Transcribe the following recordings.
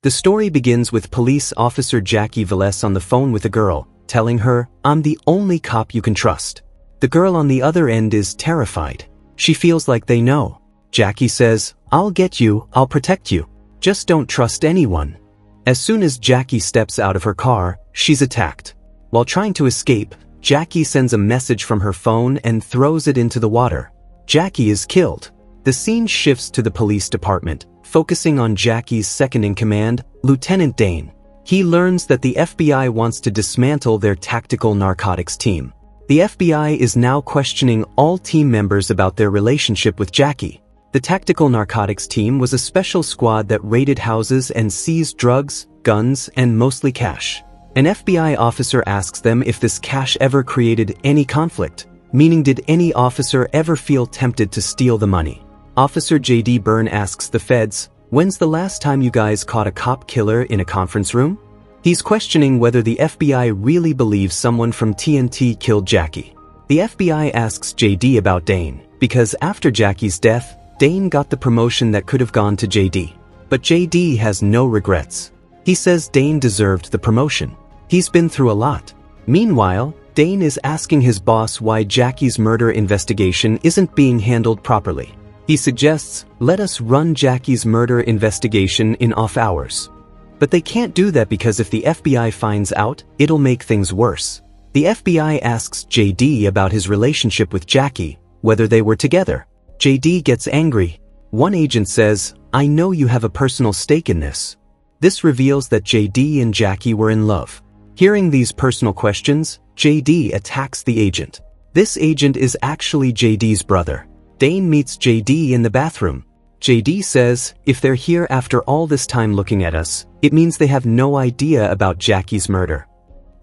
The story begins with police officer Jackie Veles on the phone with a girl, telling her, "I'm the only cop you can trust." The girl on the other end is terrified. She feels like they know. Jackie says, "I'll get you, I'll protect you. Just don't trust anyone." As soon as Jackie steps out of her car, she's attacked. While trying to escape, Jackie sends a message from her phone and throws it into the water. Jackie is killed. The scene shifts to the police department, focusing on Jackie's second-in-command, Lieutenant Dane. He learns that the FBI wants to dismantle their tactical narcotics team. The FBI is now questioning all team members about their relationship with Jackie. The tactical narcotics team was a special squad that raided houses and seized drugs, guns, and mostly cash. An FBI officer asks them if this cash ever created any conflict, meaning did any officer ever feel tempted to steal the money. Officer J.D. Byrne asks the feds, "When's the last time you guys caught a cop killer in a conference room?" He's questioning whether the FBI really believes someone from TNT killed Jackie. The FBI asks J.D. about Dane, because after Jackie's death, Dane got the promotion that could have gone to J.D. But J.D. has no regrets. He says Dane deserved the promotion. He's been through a lot. Meanwhile, Dane is asking his boss why Jackie's murder investigation isn't being handled properly. He suggests, "Let us run Jackie's murder investigation in off hours." But they can't do that because if the FBI finds out, it'll make things worse. The FBI asks J.D. about his relationship with Jackie, whether they were together. J.D. gets angry. One agent says, "I know you have a personal stake in this." This reveals that J.D. and Jackie were in love. Hearing these personal questions, J.D. attacks the agent. This agent is actually J.D.'s brother. Dane meets J.D. in the bathroom. J.D. says, "If they're here after all this time looking at us, it means they have no idea about Jackie's murder."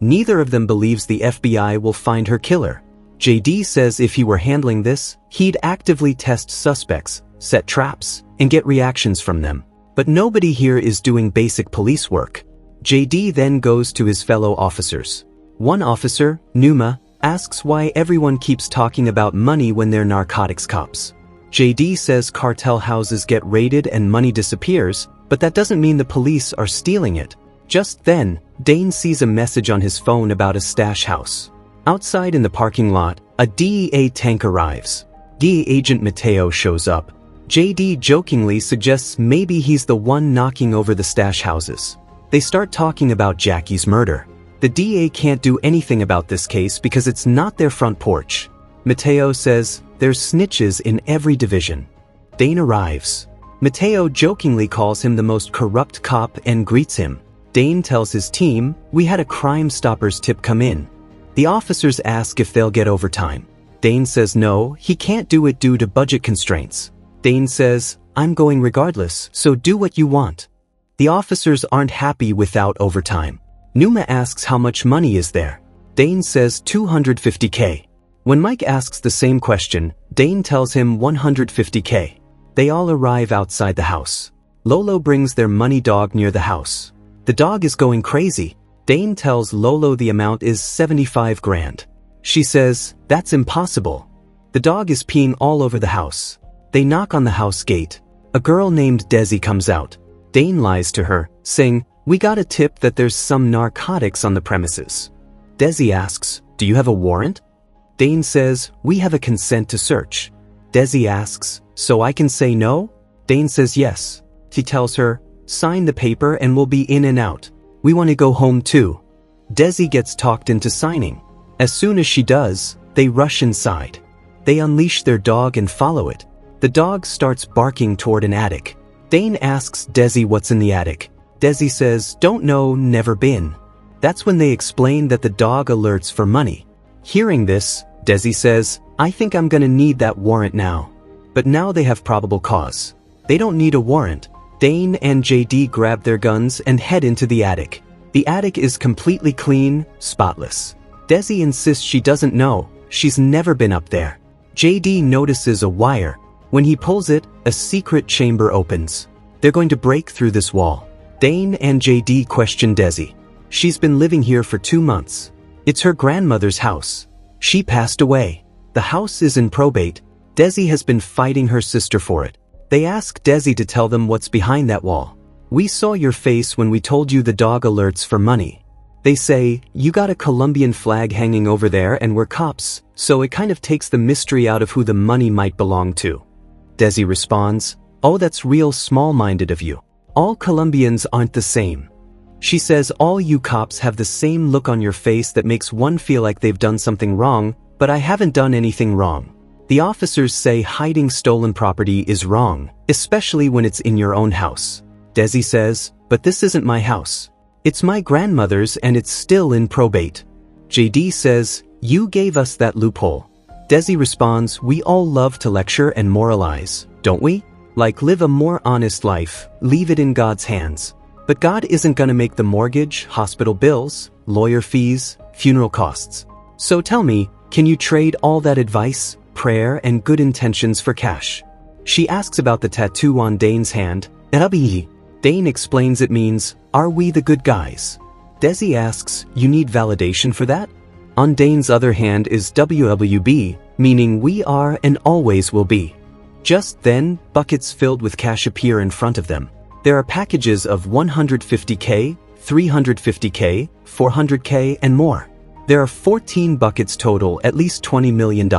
Neither of them believes the FBI will find her killer. J.D. says if he were handling this, he'd actively test suspects, set traps, and get reactions from them. But nobody here is doing basic police work. J.D. then goes to his fellow officers. One officer, Numa, asks why everyone keeps talking about money when they're narcotics cops. J.D. says cartel houses get raided and money disappears, but that doesn't mean the police are stealing it. Just then, Dane sees a message on his phone about a stash house. Outside in the parking lot, a DEA tank arrives. DEA agent Mateo shows up. J.D. jokingly suggests maybe he's the one knocking over the stash houses. They start talking about Jackie's murder. The DA can't do anything about this case because it's not their front porch. Mateo says, "There's snitches in every division." Dane arrives. Mateo jokingly calls him the most corrupt cop and greets him. Dane tells his team, "We had a Crime Stoppers tip come in." The officers ask if they'll get overtime. Dane says no, he can't do it due to budget constraints. Dane says, "I'm going regardless, so do what you want." The officers aren't happy without overtime. Numa asks how much money is there. Dane says $250K. When Mike asks the same question, Dane tells him $150K. They all arrive outside the house. Lolo brings their money dog near the house. The dog is going crazy. Dane tells Lolo the amount is 75 grand. She says, "That's impossible." The dog is peeing all over the house. They knock on the house gate. A girl named Desi comes out. Dane lies to her, saying, "We got a tip that there's some narcotics on the premises." Desi asks, "Do you have a warrant?" Dane says, "We have a consent to search." Desi asks, "So I can say no?" Dane says yes. He tells her, "Sign the paper and we'll be in and out. We want to go home too." Desi gets talked into signing. As soon as she does, they rush inside. They unleash their dog and follow it. The dog starts barking toward an attic. Dane asks Desi what's in the attic. Desi says, "Don't know, never been." That's when they explain that the dog alerts for money. Hearing this, Desi says, "I think I'm gonna need that warrant now." But now they have probable cause. They don't need a warrant. Dane and JD grab their guns and head into the attic. The attic is completely clean, spotless. Desi insists she doesn't know, she's never been up there. JD notices a wire. When he pulls it, a secret chamber opens. They're going to break through this wall. Dane and JD question Desi. She's been living here for 2 months. It's her grandmother's house. She passed away. The house is in probate. Desi has been fighting her sister for it. They ask Desi to tell them what's behind that wall. We saw your face when we told you the dog alerts for money. They say, you got a Colombian flag hanging over there and we're cops, so it kind of takes the mystery out of who the money might belong to. Desi responds, oh, that's real small-minded of you. All Colombians aren't the same. She says all you cops have the same look on your face that makes one feel like they've done something wrong, but I haven't done anything wrong. The officers say hiding stolen property is wrong, especially when it's in your own house. Desi says, but this isn't my house. It's my grandmother's and it's still in probate. JD says, you gave us that loophole. Desi responds, we all love to lecture and moralize, don't we? Like live a more honest life, leave it in God's hands. But God isn't gonna make the mortgage, hospital bills, lawyer fees, funeral costs. So tell me, can you trade all that advice, prayer, and good intentions for cash? She asks about the tattoo on Dane's hand, and Dane explains it means, are we the good guys? Desi asks, you need validation for that? On Dane's other hand is WWB, meaning we are and always will be. Just then, buckets filled with cash appear in front of them. There are packages of 150K, 350K, 400K, and more. There are 14 buckets total, at least $20 million.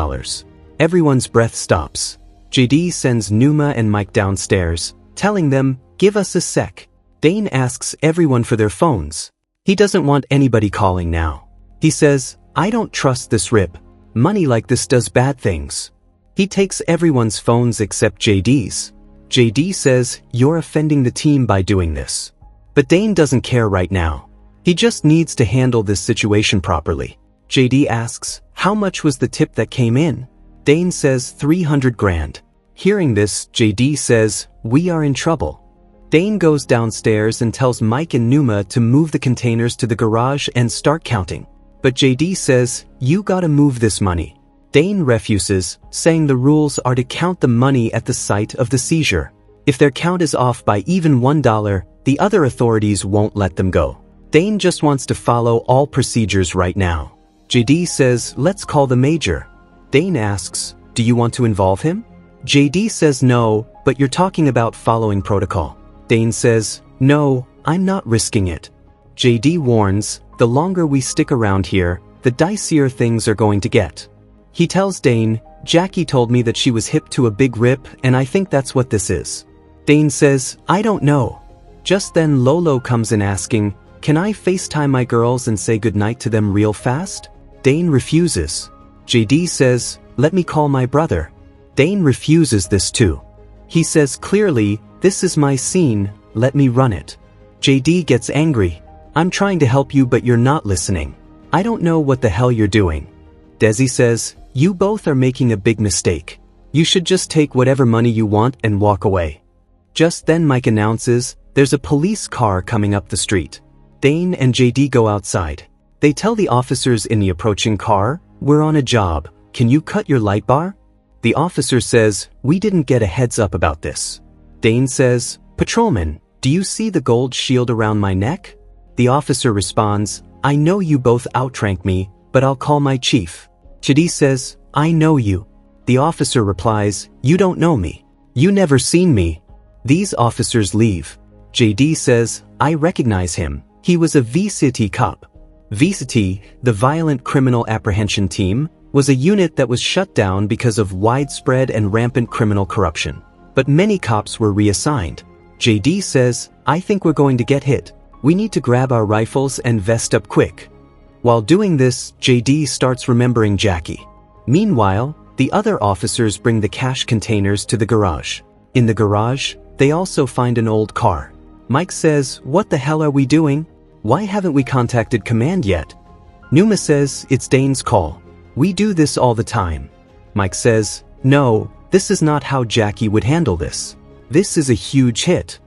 Everyone's breath stops. JD sends Numa and Mike downstairs, telling them, give us a sec. Dane asks everyone for their phones. He doesn't want anybody calling now. He says, I don't trust this rip. Money like this does bad things. He takes everyone's phones except JD's. JD says, you're offending the team by doing this. But Dane doesn't care right now. He just needs to handle this situation properly. JD asks, how much was the tip that came in? Dane says 300 grand. Hearing this, JD says, we are in trouble. Dane goes downstairs and tells Mike and Numa to move the containers to the garage and start counting. But JD says, you gotta move this money. Dane refuses, saying the rules are to count the money at the site of the seizure. If their count is off by even $1, the other authorities won't let them go. Dane just wants to follow all procedures right now. JD says, let's call the major. Dane asks, do you want to involve him? JD says no, but you're talking about following protocol. Dane says, no, I'm not risking it. JD warns, the longer we stick around here, the dicier things are going to get. He tells Dane, Jackie told me that she was hip to a big rip and I think that's what this is. Dane says, I don't know. Just then Lolo comes in asking, can I FaceTime my girls and say goodnight to them real fast? Dane refuses. JD says, let me call my brother. Dane refuses this too. He says clearly, this is my scene, let me run it. JD gets angry. I'm trying to help you but you're not listening. I don't know what the hell you're doing. Desi says, you both are making a big mistake. You should just take whatever money you want and walk away. Just then Mike announces, there's a police car coming up the street. Dane and JD go outside. They tell the officers in the approaching car, we're on a job, can you cut your light bar? The officer says, we didn't get a heads up about this. Dane says, patrolman, do you see the gold shield around my neck? The officer responds, I know you both outrank me, but I'll call my chief. JD says, I know you. The officer replies, you don't know me. You never seen me. These officers leave. JD says, I recognize him. He was a VCT cop. VCT, the Violent Criminal Apprehension Team, was a unit that was shut down because of widespread and rampant criminal corruption. But many cops were reassigned. JD says, I think we're going to get hit. We need to grab our rifles and vest up quick. While doing this, JD starts remembering Jackie. Meanwhile, the other officers bring the cash containers to the garage. In the garage, they also find an old car. Mike says, what the hell are we doing? Why haven't we contacted command yet? Numa says, it's Dane's call. We do this all the time. Mike says, no, this is not how Jackie would handle this. This is a huge hit.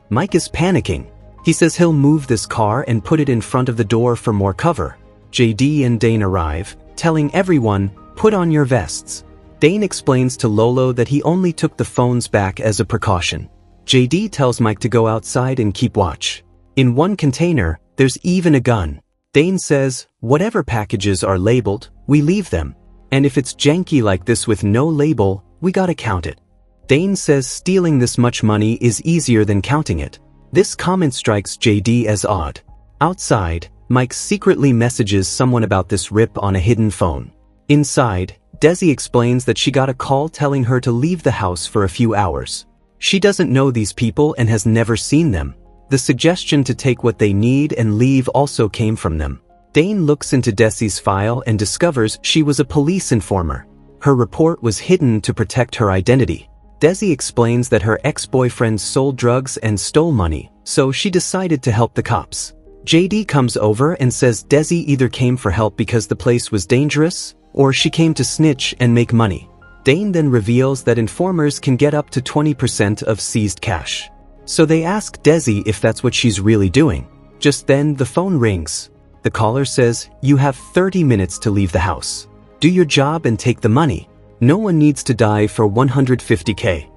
Mike is panicking. He says he'll move this car and put it in front of the door for more cover. JD and Dane arrive, telling everyone, put on your vests. Dane explains to Lolo that he only took the phones back as a precaution. JD tells Mike to go outside and keep watch. In one container, there's even a gun. Dane says, whatever packages are labeled, we leave them. And if it's janky like this with no label, we gotta count it. Dane says stealing this much money is easier than counting it. This comment strikes JD as odd. Outside, Mike secretly messages someone about this rip on a hidden phone. Inside, Desi explains that she got a call telling her to leave the house for a few hours. She doesn't know these people and has never seen them. The suggestion to take what they need and leave also came from them. Dane looks into Desi's file and discovers she was a police informer. Her report was hidden to protect her identity. Desi explains that her ex-boyfriend sold drugs and stole money, so she decided to help the cops. JD comes over and says Desi either came for help because the place was dangerous, or she came to snitch and make money. Dane then reveals that informers can get up to 20% of seized cash. So they ask Desi if that's what she's really doing. Just then, the phone rings. The caller says, "You have 30 minutes to leave the house. Do your job and take the money. No one needs to die for $150K.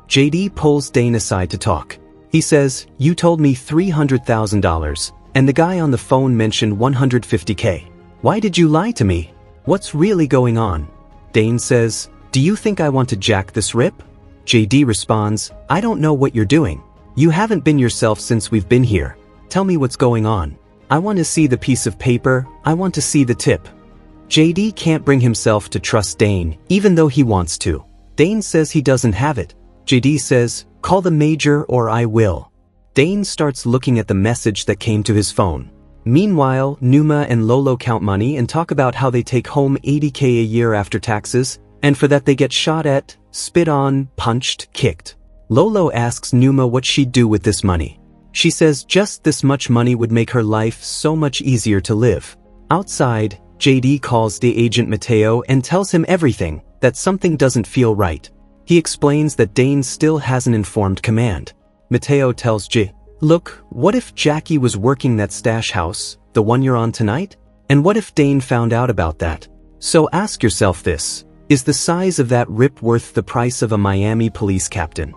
JD pulls Dane aside to talk. He says, "You told me $300,000, and the guy on the phone mentioned $150K. Why did you lie to me? What's really going on?" Dane says, "Do you think I want to jack this rip?" JD responds, "I don't know what you're doing. You haven't been yourself since we've been here. Tell me what's going on. I want to see the piece of paper. I want to see the tip." JD can't bring himself to trust Dane, even though he wants to. Dane says he doesn't have it. JD says, "Call the major or I will." Dane starts looking at the message that came to his phone. Meanwhile, Numa and Lolo count money and talk about how they take home $80K a year after taxes, and for that they get shot at, spit on, punched, kicked. Lolo asks Numa what she'd do with this money. She says just this much money would make her life so much easier to live. Outside, JD calls the agent Mateo and tells him everything, that something doesn't feel right. He explains that Dane still hasn't informed command. Mateo tells J, "Look, what if Jackie was working that stash house, the one you're on tonight? And what if Dane found out about that? So ask yourself this, is the size of that rip worth the price of a Miami police captain?"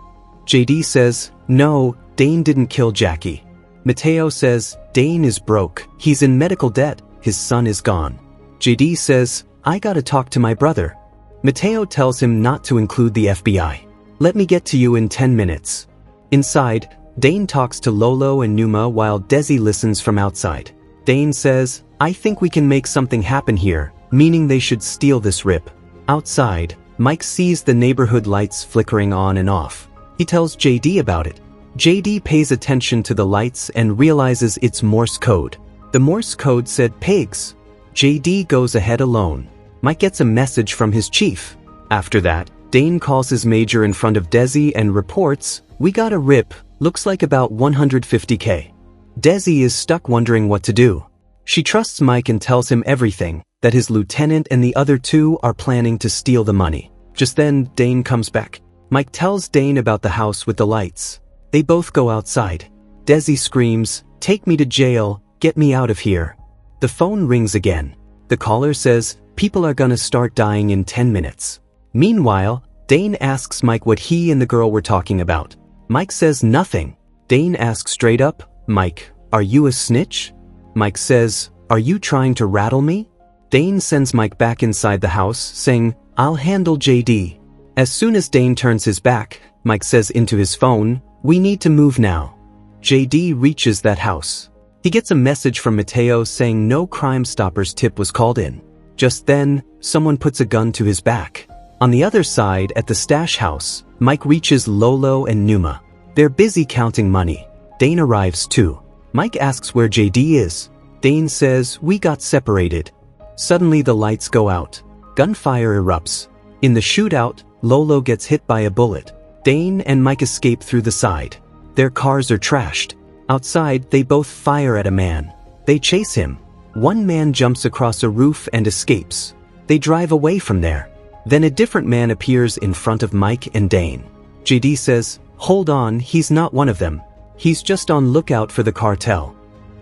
JD says, "No, Dane didn't kill Jackie." Mateo says, "Dane is broke, he's in medical debt, his son is gone." JD says, "I gotta talk to my brother." Mateo tells him not to include the FBI. "Let me get to you in 10 minutes. Inside, Dane talks to Lolo and Numa while Desi listens from outside. Dane says, "I think we can make something happen here," meaning they should steal this rip. Outside, Mike sees the neighborhood lights flickering on and off. He tells JD about it. JD pays attention to the lights and realizes it's Morse code. The Morse code said pigs. JD goes ahead alone. Mike gets a message from his chief. After that, Dane calls his major in front of Desi and reports, "We got a rip, looks like about $150K. Desi is stuck wondering what to do. She trusts Mike and tells him everything, that his lieutenant and the other two are planning to steal the money. Just then, Dane comes back. Mike tells Dane about the house with the lights. They both go outside. Desi screams, "Take me to jail, get me out of here." The phone rings again. The caller says, "People are gonna start dying in 10 minutes. Meanwhile, Dane asks Mike what he and the girl were talking about. Mike says nothing. Dane asks straight up, "Mike, are you a snitch?" Mike says, "Are you trying to rattle me?" Dane sends Mike back inside the house, saying, "I'll handle JD." As soon as Dane turns his back, Mike says into his phone, "We need to move now." JD reaches that house. He gets a message from Mateo saying no Crime Stoppers tip was called in. Just then, someone puts a gun to his back. On the other side, at the stash house, Mike reaches Lolo and Numa. They're busy counting money. Dane arrives too. Mike asks where JD is. Dane says, "We got separated." Suddenly the lights go out. Gunfire erupts. In the shootout, Lolo gets hit by a bullet. Dane and Mike escape through the side. Their cars are trashed. Outside, they both fire at a man. They chase him. One man jumps across a roof and escapes. They drive away from there. Then a different man appears in front of Mike and Dane. JD says, "Hold on, he's not one of them. He's just on lookout for the cartel."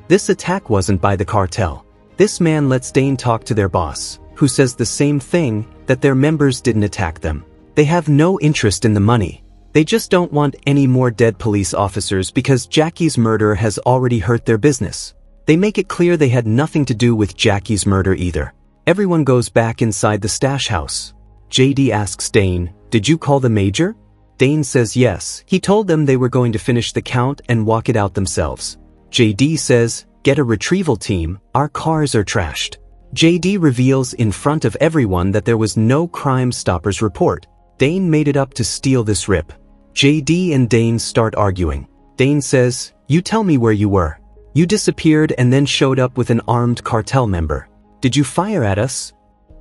This attack wasn't by the cartel. This man lets Dane talk to their boss, who says the same thing, that their members didn't attack them. They have no interest in the money. They just don't want any more dead police officers because Jackie's murder has already hurt their business. They make it clear they had nothing to do with Jackie's murder either. Everyone goes back inside the stash house. JD asks Dane, "Did you call the major?" Dane says yes, he told them they were going to finish the count and walk it out themselves. JD says, get a retrieval team, our cars are trashed. JD reveals in front of everyone that there was no Crime Stoppers report. Dane made it up to steal this rip. JD and Dane start arguing. Dane says, you tell me where you were. You disappeared and then showed up with an armed cartel member. Did you fire at us?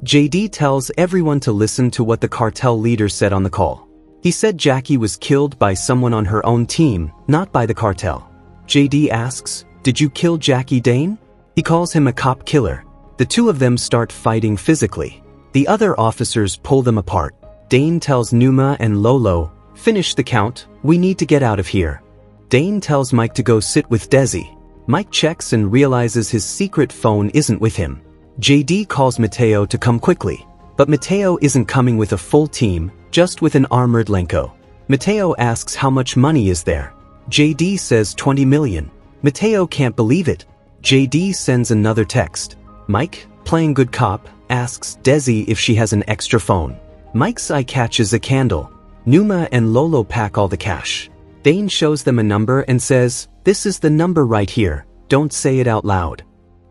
JD tells everyone to listen to what the cartel leader said on the call. He said Jackie was killed by someone on her own team, not by the cartel. JD asks, did you kill Jackie, Dane? He calls him a cop killer. The two of them start fighting physically. The other officers pull them apart. Dane tells Numa and Lolo, finish the count, we need to get out of here. Dane tells Mike to go sit with Desi. Mike checks and realizes his secret phone isn't with him. JD calls Mateo to come quickly, but Mateo isn't coming with a full team, just with an armored Lenko. Mateo asks how much money is there. JD says 20 million. Mateo can't believe it. JD sends another text. Mike, playing good cop, asks Desi if she has an extra phone. Mike's eye catches a candle. Numa and Lolo pack all the cash. Dane shows them a number and says, this is the number right here, don't say it out loud.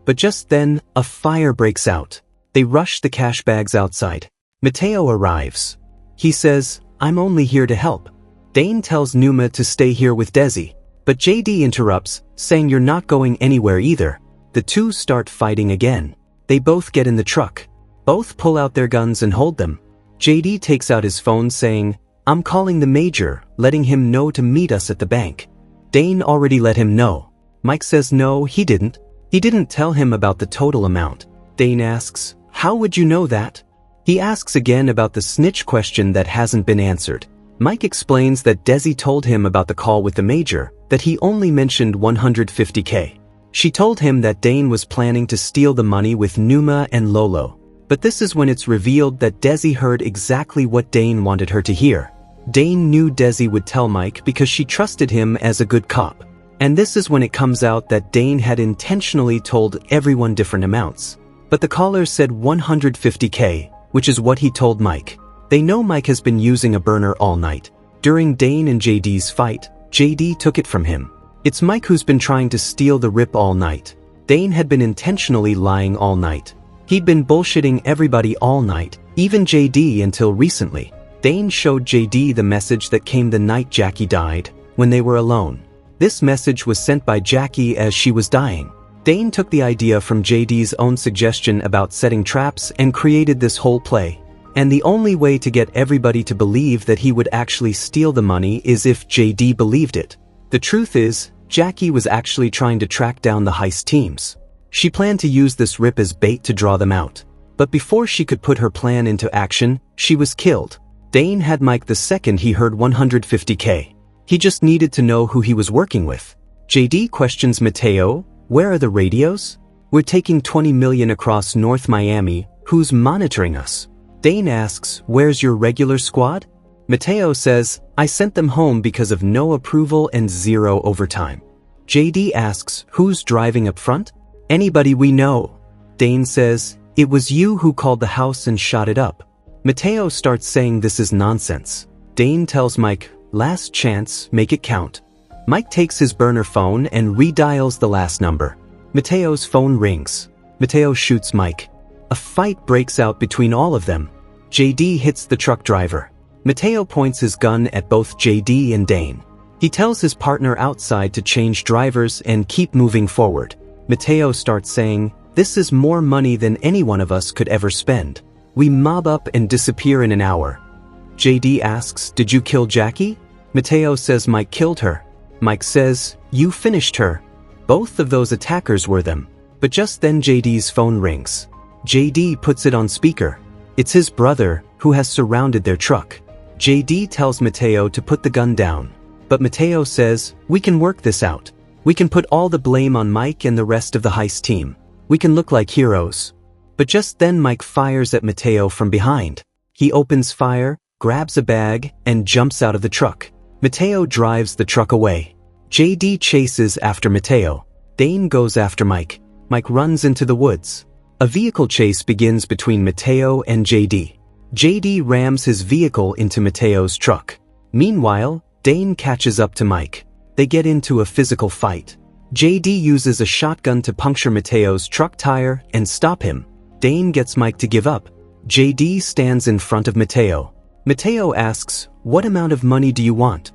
But just then, a fire breaks out. They rush the cash bags outside. Mateo arrives. He says, I'm only here to help. Dane tells Numa to stay here with Desi, but JD interrupts, saying you're not going anywhere either. The two start fighting again. They both get in the truck. Both pull out their guns and hold them. JD takes out his phone saying, I'm calling the major, letting him know to meet us at the bank. Dane already let him know. Mike says no, he didn't. He didn't tell him about the total amount. Dane asks, how would you know that? He asks again about the snitch question that hasn't been answered. Mike explains that Desi told him about the call with the major, that he only mentioned 150K. She told him that Dane was planning to steal the money with Numa and Lolo. But this is when it's revealed that Desi heard exactly what Dane wanted her to hear. Dane knew Desi would tell Mike because she trusted him as a good cop. And this is when it comes out that Dane had intentionally told everyone different amounts. But the caller said 150K, which is what he told Mike. They know Mike has been using a burner all night. During Dane and JD's fight, JD took it from him. It's Mike who's been trying to steal the rip all night. Dane had been intentionally lying all night. He'd been bullshitting everybody all night, even JD until recently. Dane showed JD the message that came the night Jackie died, when they were alone. This message was sent by Jackie as she was dying. Dane took the idea from JD's own suggestion about setting traps and created this whole play. And the only way to get everybody to believe that he would actually steal the money is if JD believed it. The truth is, Jackie was actually trying to track down the heist teams. She planned to use this rip as bait to draw them out. But before she could put her plan into action, she was killed. Dane had Mike the second he heard 150K. He just needed to know who he was working with. JD questions Mateo, where are the radios? We're taking 20 million across North Miami, who's monitoring us? Dane asks, where's your regular squad? Mateo says, I sent them home because of no approval and 0 overtime. JD asks, who's driving up front? Anybody we know. Dane says, it was you who called the house and shot it up. Mateo starts saying this is nonsense. Dane tells Mike, last chance, make it count. Mike takes his burner phone and redials the last number. Mateo's phone rings. Mateo shoots Mike. A fight breaks out between all of them. JD hits the truck driver. Mateo points his gun at both JD and Dane. He tells his partner outside to change drivers and keep moving forward. Mateo starts saying, this is more money than any one of us could ever spend. We mob up and disappear in an hour. JD asks, did you kill Jackie? Mateo says Mike killed her. Mike says, you finished her. Both of those attackers were them. But just then JD's phone rings. JD puts it on speaker. It's his brother, who has surrounded their truck. JD tells Mateo to put the gun down. But Mateo says, we can work this out. We can put all the blame on Mike and the rest of the heist team. We can look like heroes. But just then Mike fires at Mateo from behind. He opens fire, grabs a bag, and jumps out of the truck. Mateo drives the truck away. JD chases after Mateo. Dane goes after Mike. Mike runs into the woods. A vehicle chase begins between Mateo and JD. JD rams his vehicle into Mateo's truck. Meanwhile, Dane catches up to Mike. They get into a physical fight. JD uses a shotgun to puncture Mateo's truck tire and stop him. Dane gets Mike to give up. JD stands in front of Mateo. Mateo asks, "What amount of money do you want?"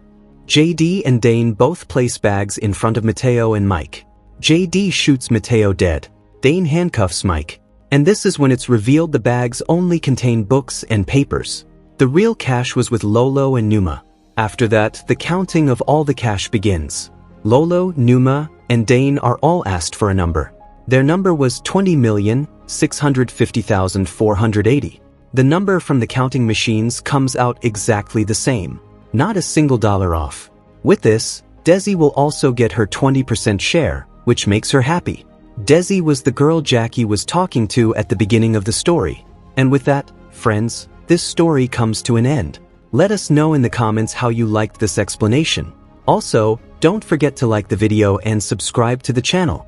JD and Dane both place bags in front of Mateo and Mike. JD shoots Mateo dead. Dane handcuffs Mike. And this is when it's revealed the bags only contain books and papers. The real cash was with Lolo and Numa. After that, the counting of all the cash begins. Lolo, Numa, and Dane are all asked for a number. Their number was 20,650,480. The number from the counting machines comes out exactly the same. Not a single dollar off. With this, Desi will also get her 20% share, which makes her happy. Desi was the girl Jackie was talking to at the beginning of the story. And with that, friends, this story comes to an end. Let us know in the comments how you liked this explanation. Also, don't forget to like the video and subscribe to the channel.